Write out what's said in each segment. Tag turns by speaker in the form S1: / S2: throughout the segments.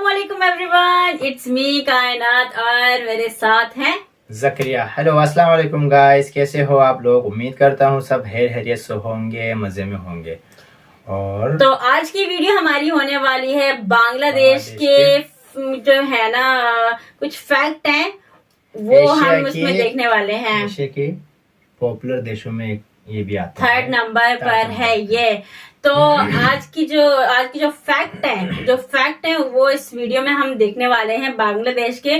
S1: अस्सलामुअलैकुम everyone, it's me कायनात और मेरे साथ हैं
S2: जकरिया। हेलो अस्सलाम वालेकुम गाइस, कैसे हो आप लोग? उम्मीद करता हूँ सब हैरियत से होंगे, मजे में होंगे। और
S1: तो आज की वीडियो हमारी होने वाली है बांग्लादेश के जो है ना कुछ फैक्ट हैं वो हम उसमें देखने वाले हैं।
S2: एशिया के पॉपुलर देशों में ये भी आता है,
S1: 3rd नंबर पर है ये। तो आज की जो फैक्ट है वो इस वीडियो में हम देखने वाले हैं बांग्लादेश के।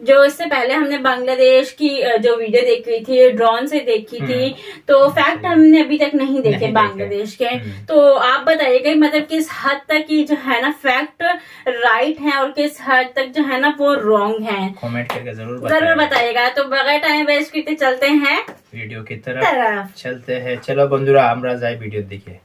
S1: जो इससे पहले हमने बांग्लादेश की जो वीडियो देखी थी, ड्रोन से देखी थी, तो फैक्ट हमने अभी तक नहीं देखे बांग्लादेश के। तो आप बताइएगा मतलब किस हद तक की जो है ना फैक्ट राइट है और किस हद तक जो है ना वो रॉन्ग है।
S2: कमेंट करके जरूर
S1: बताइएगा। तो बगैर टाइम वेस्ट करते चलते हैं
S2: वीडियो की तरफ चलते हैं। चलो बंधुरा हमरा जाए वीडियो देखिए,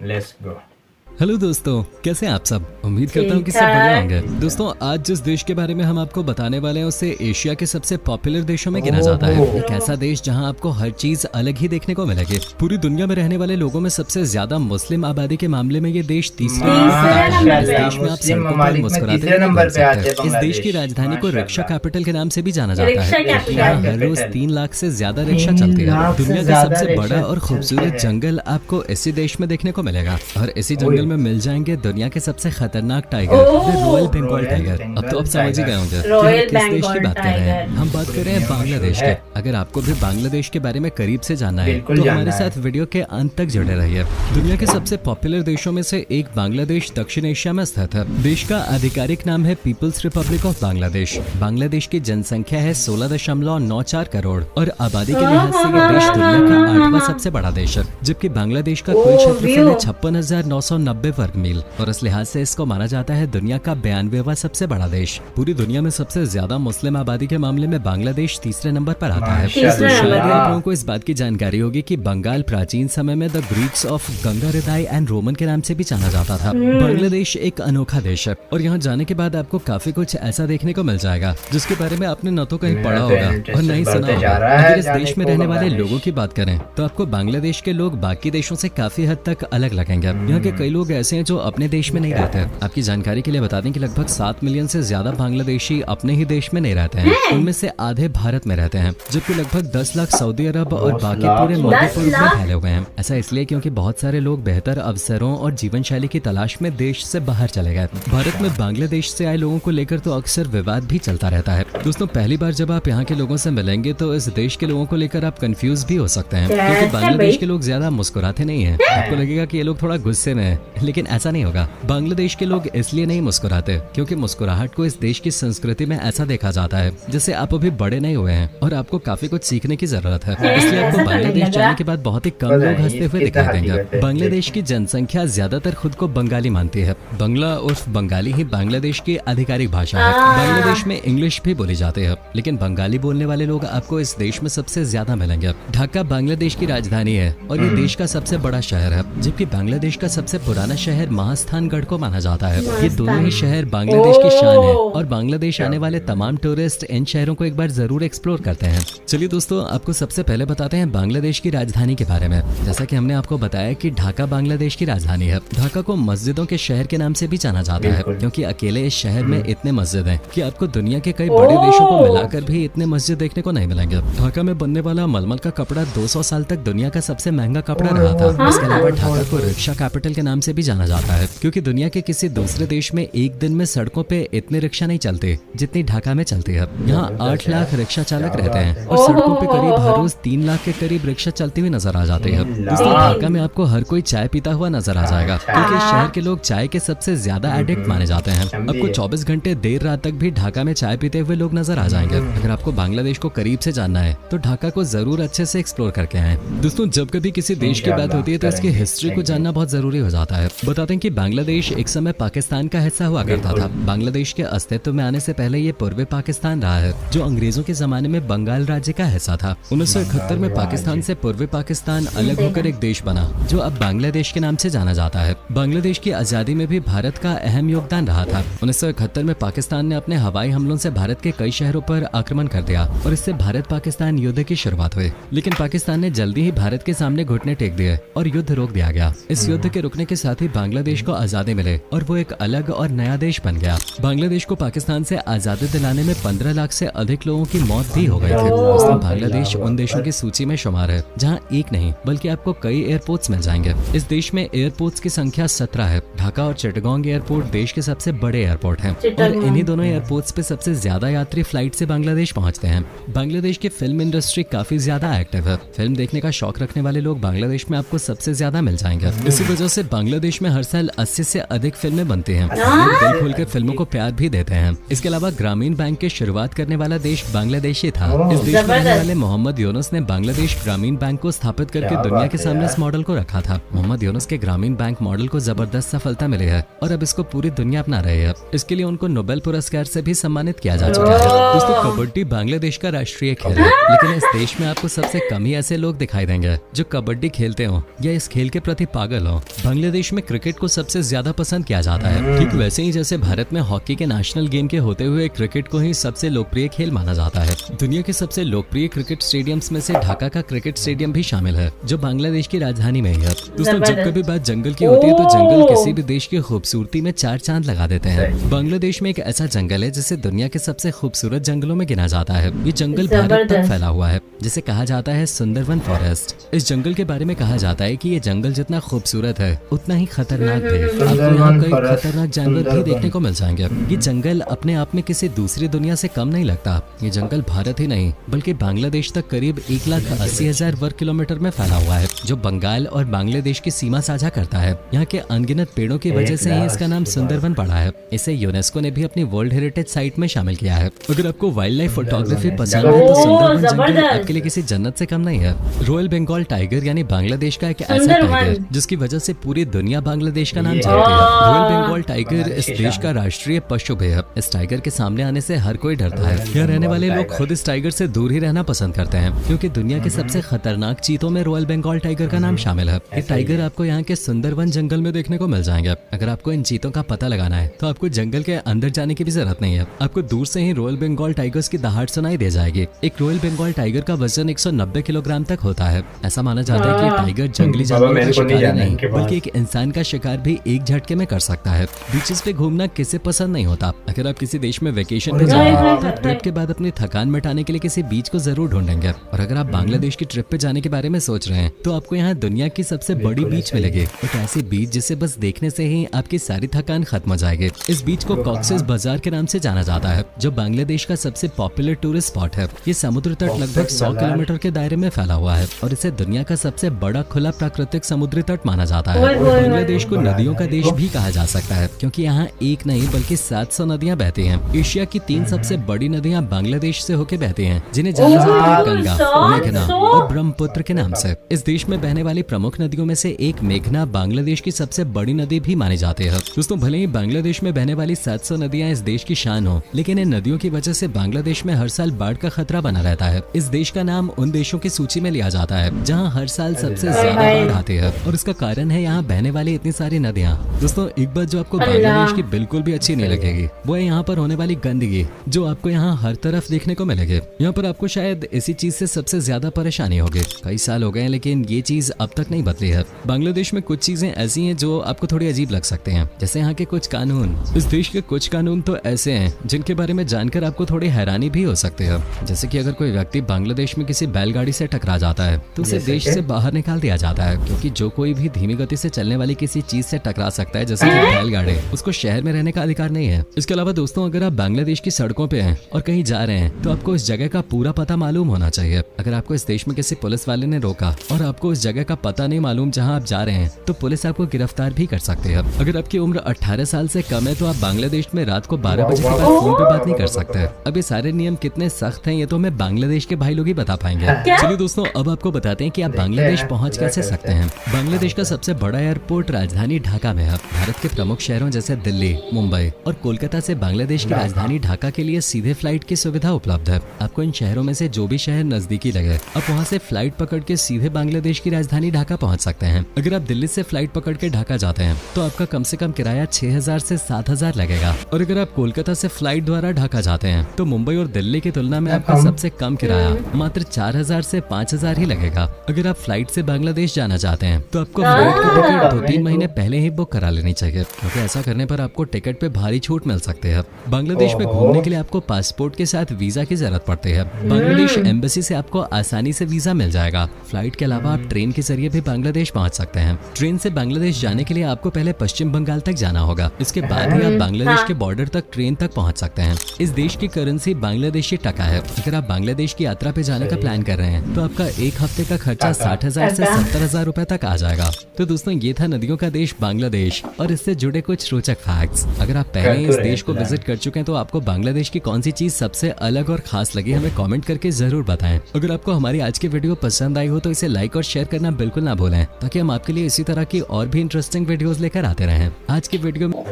S2: लेट्स गो।
S3: हेलो दोस्तों, कैसे हैं आप सब? उम्मीद करता हूँ कि सब बढ़िया होंगे। दोस्तों, आज जिस देश के बारे में हम आपको बताने वाले हैं उसे एशिया के सबसे पॉपुलर देशों में गिना जाता है। एक ऐसा देश जहां आपको हर चीज अलग ही देखने को मिलेगी। पूरी दुनिया में रहने वाले लोगों में सबसे ज्यादा मुस्लिम आबादी के मामले में ये देश तीसरे नंबर पर है। इस देश में आप सड़कों पर मुस्कुराते हुए घूम सकते हैं। इस देश की राजधानी को रिक्शा कैपिटल के नाम से भी जाना जाता है। यहाँ हर रोज 3 लाख से ज्यादा रिक्शा चलती है। दुनिया का सबसे बड़ा और खूबसूरत जंगल आपको इसी देश में देखने को मिलेगा और इसी जंगल में मिल जाएंगे दुनिया के सबसे खतरनाक टाइगर, रॉयल बंगाल टाइगर। अब तो आप समझ ही गए होंगे कि किस देश की बात कर रहे हैं। हम बात कर रहे हैं बांग्लादेश के। अगर आपको भी बांग्लादेश के बारे में करीब से जानना है तो हमारे साथ वीडियो के अंत तक जुड़े रहिए। दुनिया के सबसे पॉपुलर देशों में से एक बांग्लादेश दक्षिण एशिया में स्थित है। देश का आधिकारिक नाम है People's Republic of Bangladesh. Bangladesh की जनसंख्या है 16.94 करोड़ और आबादी के लिहाज से ये देश दुनिया का 8वां सबसे बड़ा देश है, जबकि बांग्लादेश का कुल क्षेत्रफल है 56,990 वर्ग मील और इस लिहाज से इसको माना जाता है दुनिया का 92वां सबसे बड़ा देश। पूरी दुनिया में सबसे ज्यादा मुस्लिम आबादी के मामले में बांग्लादेश तीसरे नंबर पर आता है। शायद आप लोगों को इस बात की जानकारी होगी कि बंगाल प्राचीन समय में द ग्रीक्स ऑफ गंगा हृदय एंड रोमन के नाम से भी जाना जाता था। बांग्लादेश एक अनोखा देश है और यहाँ जाने के बाद आपको काफी कुछ ऐसा देखने को मिल जाएगा जिसके बारे में आपने न तो कहीं पढ़ा होगा और न ही सुना होगा। अगर इस देश में रहने वाले लोगों की बात करें तो आपको बांग्लादेश के लोग बाकी देशों से काफी हद तक अलग लगेंगे। यहाँ के कई लोग ऐसे हैं जो अपने देश में नहीं रहते। आपकी जानकारी के लिए बता दें कि लगभग 7 मिलियन से ज्यादा बांग्लादेशी अपने ही देश में नहीं रहते हैं। उनमें से आधे भारत में रहते हैं, जबकि लगभग 10 लाख सऊदी अरब और बाकी पूरे मध्यपूर्व में फैले हुए हैं। ऐसा इसलिए क्योंकि बहुत सारे लोग बेहतर अवसरों और जीवन शैली की तलाश में देश से बाहर चले गए। भारत में बांग्लादेश से आए लोगों को लेकर तो अक्सर विवाद भी चलता रहता है। दोस्तों, पहली बार जब आप यहाँ के लोगों से मिलेंगे तो इस देश के लोगों को लेकर आप कंफ्यूज भी हो सकते हैं, क्योंकि बांग्लादेश के लोग ज्यादा मुस्कुराते नहीं है। आपको लगेगा कि ये लोग थोड़ा गुस्से में है, लेकिन ऐसा नहीं होगा। बांग्लादेश के लोग इसलिए नहीं मुस्कुराते क्योंकि मुस्कुराहट को इस देश की संस्कृति में ऐसा देखा जाता है जैसे आप अभी बड़े नहीं हुए हैं और आपको काफी कुछ सीखने की जरूरत है। इसलिए आपको बांग्लादेश जाने के बाद बहुत ही कम लोग हंसते हुए दिखाई देंगे। बांग्लादेश की जनसंख्या ज्यादातर खुद को बंगाली मानती है। बंगला उर्फ बंगाली ही बांग्लादेश की आधिकारिक भाषा है। बांग्लादेश में इंग्लिश भी बोली जाती है, लेकिन बंगाली बोलने वाले लोग आपको इस देश में सबसे ज्यादा मिलेंगे। ढाका बांग्लादेश की राजधानी है और ये देश का सबसे बड़ा शहर है, जबकि बांग्लादेश का सबसे पुराना शहर महास्थानगढ़ को माना जाता है। ये दोनों ही शहर बांग्लादेश की शान है और बांग्लादेश आने वाले तमाम टूरिस्ट इन शहरों को एक बार जरूर एक्सप्लोर करते हैं। चलिए दोस्तों, आपको सबसे पहले बताते हैं बांग्लादेश की राजधानी के बारे में। जैसा कि हमने आपको बताया कि ढाका बांग्लादेश की राजधानी है। ढाका को मस्जिदों के शहर के नाम से भी जाना जाता है, क्योंकि अकेले इस शहर में इतने मस्जिद हैं कि आपको दुनिया के कई बड़े देशों को मिलाकर भी इतने मस्जिद देखने को नहीं मिलेंगे। ढाका में बनने वाला मलमल का कपड़ा 200 साल तक दुनिया का सबसे महंगा कपड़ा रहा था। इसके अलावा ढाका को रिक्शा कैपिटल के नाम से भी जाना जाता है, क्योंकि दुनिया के किसी दूसरे देश में एक दिन में सड़कों पे इतने रिक्शा नहीं चलते जितनी ढाका में चलती है। यहाँ 8 लाख रिक्शा चालक रहते हैं और सड़कों पे करीब हर रोज 3 लाख के करीब रिक्शा चलती हुई नजर आ जाती है। दोस्तों, ढाका में आपको हर कोई चाय पीता हुआ नजर आ जाएगा, क्योंकि शहर के लोग चाय के सबसे ज्यादा एडिक्ट माने जाते हैं। आपको 24 घंटे देर रात तक भी ढाका में चाय पीते हुए लोग नजर आ जाएंगे। अगर आपको बांग्लादेश को करीब से जानना है तो ढाका को जरूर अच्छे से एक्सप्लोर करके आए। दोस्तों, जब कभी किसी देश की बात होती है तो इसकी हिस्ट्री को जानना बहुत जरूरी हो जाता है। बताते हैं कि बांग्लादेश एक समय पाकिस्तान का हिस्सा हुआ करता था। बांग्लादेश के अस्तित्व में आने से पहले ये पूर्वी पाकिस्तान रहा है, जो अंग्रेजों के जमाने में बंगाल राज्य का हिस्सा था। 1971 में पाकिस्तान से पूर्वी पाकिस्तान अलग होकर एक देश बना, जो अब बांग्लादेश के नाम से जाना जाता है। बांग्लादेश की आजादी में भी भारत का अहम योगदान रहा था। 1971 में पाकिस्तान ने अपने हवाई हमलों से भारत के कई शहरों पर आक्रमण कर दिया और इससे भारत पाकिस्तान युद्ध की शुरुआत हुई। लेकिन पाकिस्तान ने जल्दी ही भारत के सामने घुटने टेक दिए और युद्ध रोक दिया गया। इस युद्ध के रुकने के साथ ही बांग्लादेश को आजादी मिले और वो एक अलग और नया देश बन गया। बांग्लादेश को पाकिस्तान से आजादी दिलाने में 15 लाख से अधिक लोगों की मौत भी हो गई थी। दोस्तों, बांग्लादेश उन देशों की सूची में शुमार है जहां एक नहीं बल्कि आपको कई एयरपोर्ट्स मिल जाएंगे। इस देश में एयरपोर्ट्स की संख्या 17 है। ढाका और चिटगांग एयरपोर्ट देश के सबसे बड़े एयरपोर्ट हैं और इन्हीं दोनों एयरपोर्ट्स पे सबसे ज्यादा यात्री फ्लाइट से बांग्लादेश पहुंचते हैं। बांग्लादेश की फिल्म इंडस्ट्री काफी ज्यादा एक्टिव है। फिल्म देखने का शौक रखने वाले लोग बांग्लादेश में आपको सबसे ज्यादा मिल जाएंगे। इसी वजह से बांग्लादेश में हर साल 80 से अधिक फिल्में बनती हैं। लोग दिल खोल के फिल्मों को प्यार भी देते हैं। इसके अलावा ग्रामीण बैंक की शुरुआत करने वाला देश बांग्लादेश ही था। इस देश में रहने वाले मोहम्मद यूनुस ने बांग्लादेश ग्रामीण बैंक को स्थापित करके दुनिया के सामने इस मॉडल को रखा था। मोहम्मद यूनुस के ग्रामीण बैंक मॉडल को जबरदस्त सफलता मिली है और अब इसको पूरी दुनिया अपना रही है। इसके लिए उनको नोबेल पुरस्कार से भी सम्मानित किया जा चुका है। दोस्तों, कबड्डी बांग्लादेश का राष्ट्रीय खेल है, लेकिन इस देश में आपको सबसे कम ही ऐसे लोग दिखाई देंगे जो कबड्डी खेलते हो या इस खेल के प्रति पागल हो। बांग्लादेश में क्रिकेट को सबसे ज्यादा पसंद किया जाता है। ठीक वैसे ही जैसे भारत में हॉकी के नेशनल गेम के होते हुए क्रिकेट को ही सबसे लोकप्रिय खेल माना जाता है। दुनिया के सबसे लोकप्रिय क्रिकेट स्टेडियम्स में से ढाका का क्रिकेट स्टेडियम भी शामिल है, जो बांग्लादेश की राजधानी में ही है। दोस्तों, जब कभी बात जंगल की होती है तो जंगल किसी भी देश की खूबसूरती में 4 चांद लगा देते हैं। बांग्लादेश में एक ऐसा जंगल है जिसे दुनिया के सबसे खूबसूरत जंगलों में गिना जाता है। ये जंगल भारत तक फैला हुआ है, जिसे कहा जाता है सुंदरवन फॉरेस्ट। इस जंगल के बारे में कहा जाता है कि ये जंगल जितना खूबसूरत है उतना ही खतरनाक भी। आपको यहाँ कई खतरनाक जानवर भी देखने को मिल जाएंगे। ये जंगल अपने आप में किसी दूसरी दुनिया से कम नहीं लगता। ये जंगल भारत ही नहीं बल्कि बांग्लादेश तक करीब 1,80,000 वर्ग किलोमीटर में फैला हुआ है, जो बंगाल और बांग्लादेश की सीमा साझा करता है। यहाँ के अनगिनत पेड़ों की वजह से ही इसका नाम सुंदरवन पड़ा है। इसे यूनेस्को ने भी अपनी वर्ल्ड हेरिटेज साइट में शामिल किया है। अगर आपको वाइल्ड लाइफ फोटोग्राफी पसंद है तो सुंदरवन जंगल आपके लिए किसी जन्नत से कम नहीं है। रॉयल बंगाल टाइगर यानी बांग्लादेश का एक ऐसा टाइगर जिसकी वजह से पूरी दुनिया बांग्लादेश का नाम जानती है। रॉयल बंगाल टाइगर इस देश का राष्ट्रीय पशु भी है। इस टाइगर के सामने आने से हर कोई डरता है। यहाँ रहने वाले लोग खुद इस टाइगर से दूर ही रहना पसंद करते हैं, क्योंकि दुनिया के सबसे खतरनाक चीतों में रॉयल बंगाल टाइगर का नाम शामिल है। ये टाइगर आपको यहाँ के सुंदरवन जंगल में देखने को मिल जाएंगे। अगर आपको इन चीतों का पता लगाना है तो आपको जंगल के अंदर जाने की भी जरूरत नहीं है। आपको दूर से ही रॉयल बंगाल टाइगर्स की दहाड़ सुनाई दे जाएगी। एक रॉयल बंगाल टाइगर का वजन 190 किलोग्राम तक होता है। ऐसा माना जाता है कि टाइगर जंगली जानवर का शिकार नहीं बल्कि एक इंसान का शिकार भी एक झटके में कर सकता है। बीचेस पे घूमना किसे पसंद नहीं होता। अगर आप किसी देश में वेकेशन पे जा रहे हैं तो ट्रिप के बाद अपनी थकान मिटाने के लिए किसी बीच को जरूर ढूंढेंगे। और अगर आप बांग्लादेश की ट्रिप पे जाने के बारे में सोच रहे हैं तो आपको यहाँ दुनिया की सबसे बड़ी बीच मिलेगी। एक ऐसी बीच जिसे बस देखने से ही आपकी सारी थकान खत्म हो जाएगी। इस बीच को कॉक्सेस बाजार के नाम से जाना जाता है, जो बांग्लादेश का सबसे पॉपुलर टूरिस्ट स्पॉट है। ये समुद्र तट लगभग 100 किलोमीटर के दायरे में फैला हुआ है और इसे दुनिया का सबसे बड़ा खुला प्राकृतिक समुद्री तट माना जाता है। बांग्लादेश को नदियों का देश भी कहा जा सकता है, क्योंकि यहाँ एक नहीं बल्कि 700 नदियाँ बहती हैं। एशिया की 3 सबसे बड़ी नदियाँ बांग्लादेश से होके बहती हैं, जिन्हें जाना जाता है गंगा, मेघना और ब्रह्मपुत्र के नाम से। इस देश में बहने वाली प्रमुख नदियों में से एक मेघना बांग्लादेश की सबसे बड़ी नदी भी मानी जाती है। दोस्तों, भले ही बांग्लादेश में बहने वाली 700 नदियाँ इस देश की शान हो, लेकिन इन नदियों की वजह से बांग्लादेश में हर साल बाढ़ का खतरा बना रहता है। इस देश का नाम उन देशों की सूची में लिया जाता है जहाँ हर साल सबसे ज्यादा बाढ़ आती है, और इसका कारण है यहाँ बहने वाली इतनी सारी नदियाँ। दोस्तों, एक बात जो आपको बांग्लादेश की बिल्कुल भी अच्छी नहीं लगेगी वो है यहाँ पर होने वाली गंदगी, जो आपको यहाँ हर तरफ देखने को मिलेगी। यहाँ पर आपको शायद इसी चीज से सबसे ज्यादा परेशानी होगी। कई साल हो गए लेकिन ये चीज अब तक नहीं बदली है। बांग्लादेश में कुछ चीजें ऐसी हैं जो आपको थोड़ी अजीब लग सकते हैं, जैसे यहाँ के कुछ कानून। इस देश के कुछ कानून तो ऐसे हैं जिनके बारे में जानकर आपको थोड़ी हैरानी भी हो सकती है। जैसे कि अगर कोई व्यक्ति बांग्लादेश में किसी बैलगाड़ी से टकरा जाता है तो उसे देश से बाहर निकाल दिया जाता है, क्योंकि जो कोई भी धीमी गति से चलने वाली किसी चीज से टकरा सकता है, जैसे कि बैलगाड़ी, उसको शहर में रहने का अधिकार नहीं है। इसके अलावा दोस्तों, अगर आप बांग्लादेश की सड़कों पे हैं और कहीं जा रहे हैं तो आपको इस जगह का पूरा पता मालूम होना चाहिए। अगर आपको इस देश में किसी पुलिस वाले ने रोका और आपको उस जगह का पता नहीं मालूम जहां आप जा रहे हैं तो पुलिस आपको गिरफ्तार भी कर सकती है। अगर आपकी उम्र 18 साल से कम है तो आप बांग्लादेश में रात को 12 बजे के बाद फोन पे बात नहीं कर सकते। अब ये सारे नियम कितने सख्त हैं ये तो हमें बांग्लादेश के भाई लोग ही बता पाएंगे। चलिए दोस्तों, अब आपको बताते हैं कि आप बांग्लादेश पहुंच कैसे सकते हैं। बांग्लादेश का सबसे बड़ा एयरपोर्ट राजधानी ढाका में है। भारत के प्रमुख शहरों जैसे दिल्ली, मुंबई और कोलकाता से बांग्लादेश की राजधानी ढाका के लिए सीधे फ्लाइट की सुविधा उपलब्ध है। आपको इन शहरों में से जो भी शहर नजदीकी लगे आप वहाँ से फ्लाइट पकड़ के सीधे बांग्लादेश की राजधानी ढाका पहुँच सकते हैं। अगर आप दिल्ली से फ्लाइट पकड़ के ढाका जाते हैं तो आपका कम से कम किराया 6,000 से 7,000 लगेगा, और अगर आप कोलकाता से फ्लाइट द्वारा ढाका जाते हैं तो मुंबई और दिल्ली की तुलना में आपका सबसे कम किराया मात्र 4,000 से 5,000 ही लगेगा। अगर आप फ्लाइट से बांग्लादेश जाना चाहते हैं तो आपको फ्लाइट की टिकट तो 3 महीने पहले ही बुक करा लेनी चाहिए, क्योंकि ऐसा करने पर आपको टिकट पे भारी छूट मिल सकती है। बांग्लादेश में घूमने के लिए आपको पासपोर्ट के साथ वीजा की जरूरत पड़ती है। बांग्लादेश एम्बेसी से आपको आसानी से वीजा मिल जाएगा। फ्लाइट के अलावा आप ट्रेन के जरिए भी बांग्लादेश पहुंच सकते हैं। ट्रेन से बांग्लादेश जाने के लिए आपको पहले पश्चिम बंगाल तक जाना होगा, इसके बाद ही आप बांग्लादेश के बॉर्डर तक ट्रेन तक पहुंच सकते हैं। इस देश की करेंसी बांग्लादेशी टका है। अगर आप बांग्लादेश की यात्रा पे जाने का प्लान कर रहे हैं तो आपका एक हफ्ते का खर्चा 60,000 से 70,000 रुपए तक आ जाएगा। तो दोस्तों, ये था नदियों का देश बांग्लादेश और इससे जुड़े कुछ रोचक फैक्ट्स। अगर आप पहले इस देश को विजिट कर चुके हैं तो आपको बांग्लादेश की कौन सी चीज सबसे अलग और खास लगी, हमें कमेंट करके जरूर बताएं। अगर आपको हमारी आज की वीडियो पसंद आई हो तो इसे लाइक और शेयर करना बिल्कुल ना भूलें, ताकि हम आपके लिए इसी तरह की और भी इंटरेस्टिंग वीडियोस लेकर आते रहें। आज की वीडियो में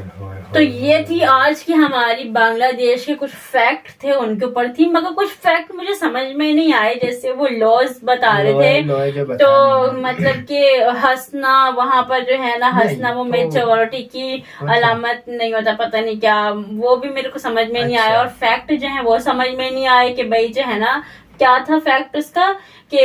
S1: तो ये थी आज की हमारी बांग्लादेश के कुछ फैक्ट थे, उनके ऊपर थी, मगर कुछ फैक्ट मुझे समझ में नहीं आए। जैसे वो लॉज बता रहे थे, तो मतलब कि हंसना वहां पर जो है ना, हंसना वो मेच्योरिटी की अलामत नहीं होता, पता नहीं क्या, वो भी मेरे को समझ में नहीं आया। और फैक्ट जो है वो समझ में नहीं आए कि भाई जो है ना, क्या था फैक्ट उसका कि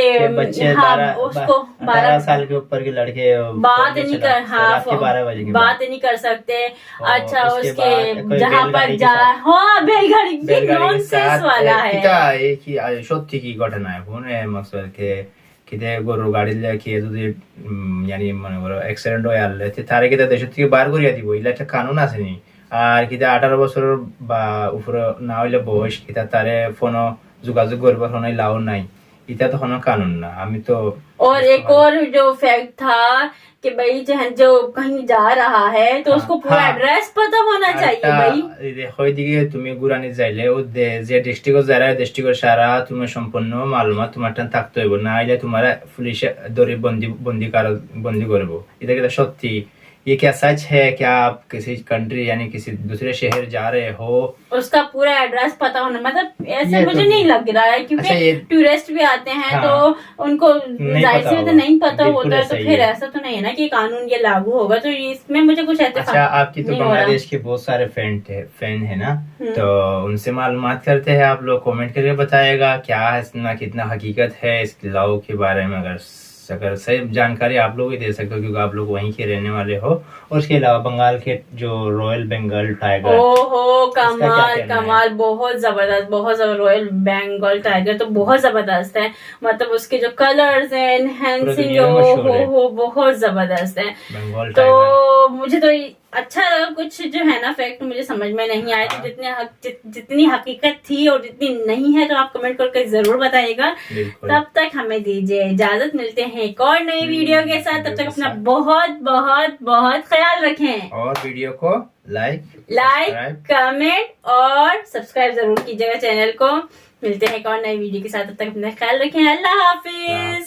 S1: हाँ, उसको 12
S2: साल के ऊपर के लड़के
S1: बात नहीं कर, हाँ,
S2: 12 बजे की
S1: बात नहीं कर सकते। अच्छा, उसके जहाँ पर जा, हाँ, बैलगाड़ी नॉनसेंस वाला है।
S2: সত্যি কি ঘটনা ফোনে মকসদকে কিতে গরুর গাড়ি লেখে যদি মনে করো অ্যাক্সিডেন্ট হয়ে আনলে তারে কিতে দেশ থেকে বার করিয়া দিব, এগুলা একটা কানুন আসেনি। আর কিতে 18 বছর বা উপরে না হইলে বয়স কিতা তারে ফোনও যোগাযোগ করবার কোনো লাও নাই, এটা তো কোনো কানুন না। আমি তো
S1: और एक और जो फैक्ट था कि भाई जो कहीं जा रहा है तो उसको पूरा एड्रेस पता होना चाहिए भाई।
S2: ওইদিকে তুমি গুরানি যাইলে ও যে ডিস্ট্রিক্ট যারা ডিস্ট্রিক্টের সারা তোমার সম্পূর্ণ মালুমাত তোমার থাকতে হইব, না হইলে তোমার পুলিশে ধরে বন্দি করবো। এটা কি সত্যি? ये क्या सच है? क्या आप किसी कंट्री यानी किसी दूसरे शहर जा रहे हो, उसका
S1: पूरा एड्रेस पता होना, मतलब ऐसे मुझे नहीं लग रहा है, क्योंकि टूरिस्ट भी आते हैं तो उनको जाहिर सी तो नहीं पता होता है, तो फिर ऐसा तो नहीं है ना कि कानून ये लागू होगा। तो इसमें मुझे कुछ ऐसा
S2: अच्छा, आपकी तो बांग्लादेश के बहुत सारे फैन है ना, तो उनसे मालूमात करते हैं आप लोग, कमेंट करके बताएगा क्या है इसमें, कितना हकीकत है इस लॉ के बारे में। अगर सही जानकारी आप लोग ही दे सकते हो, क्योंकि आप लोग वहीं के रहने वाले हो। और उसके अलावा बंगाल के जो रॉयल बंगाल टाइगर,
S1: ओहो कमाल, बहुत जबरदस्त रॉयल बंगाल टाइगर तो बहुत जबरदस्त है। मतलब उसके जो कलर्स हैं, एनहेंसिंग हो बहुत जबरदस्त है। तो मुझे तो अच्छा लगा। कुछ जो है ना फैक्ट मुझे समझ में नहीं आया, तो जितनी हकीकत थी और जितनी नहीं है तो आप कमेंट करके जरूर बताइएगा। तब तक हमें दीजिए इजाजत, मिलते हैं एक और नई वीडियो के साथ। तब तक अपना बहुत बहुत बहुत ख्याल रखें और
S2: वीडियो को लाइक
S1: कमेंट और सब्सक्राइब जरूर कीजिएगा चैनल को। मिलते हैं एक और नई वीडियो के साथ, तब तक अपना ख्याल रखें। अल्लाह हाफिज।